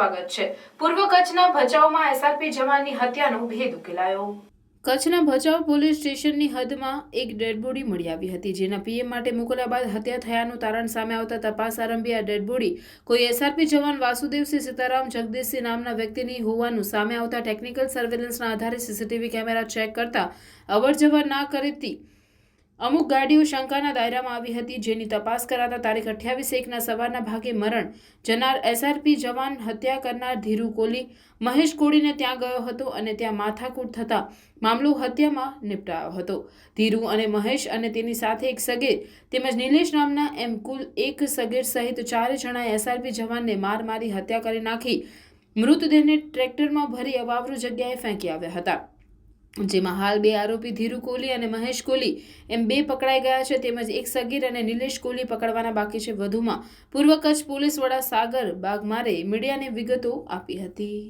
સ્વાગત છે। પૂર્વ કચ્છના ભચાઉમાં એસઆરપી જવાનની હત્યાનો ભેદ ઉકેલાયો। કચ્છના ભચાઉ પોલીસ સ્ટેશનની હદમાં એક ડેડ બોડી મળી આવી હતી, જેના પીએમ માટે મોકલ્યા બાદ હત્યા થયાનું તારણ સામે આવતા તપાસ આરંભી। આ ડેડ બોડી કોઈ એસઆરપી જવાન વાસુદેવસિંહ સીતારામ જગદીશસિંહ નામના વ્યક્તિની હોવાનું સામે આવતા ટેકનિકલ સર્વેલન્સના આધારે સીસીટીવી કેમેરા ચેક કરતા અવરજવર ના કરતી અમુક ગાડીઓ શંકાના દાયરામાં આવી હતી, જેની તપાસ કરાતા તારીખ 28/1ના સવારના ભાગે મરણ જનાર એસઆરપી જવાન હત્યા કરનાર ધીરુ કોલી મહેશ કોળીને ત્યાં ગયો હતો અને ત્યાં માથાકૂટ થતા મામલો હત્યામાં નિપટાયો હતો। ધીરુ અને મહેશ અને તેની સાથે એક સગીર તેમજ નિલેશ નામના એમ કુલ એક સગીર સહિત 4 જણાએ એસઆરપી જવાનને માર મારી હત્યા કરી નાખી મૃતદેહને ટ્રેક્ટરમાં ભરી અવાવરૂ જગ્યાએ ફેંકી આવ્યા હતા, જેમાં હાલ 2 આરોપી ધીરુ કોલી અને મહેશ કોલી એમ 2 પકડાઈ ગયા છે, તેમજ એક સગીર અને નિલેશ કોલી પકડવાના બાકી છે। વધુમાં પૂર્વ કચ્છ પોલીસ વડા સાગર બાગમારે મીડિયાને વિગતો આપી હતી।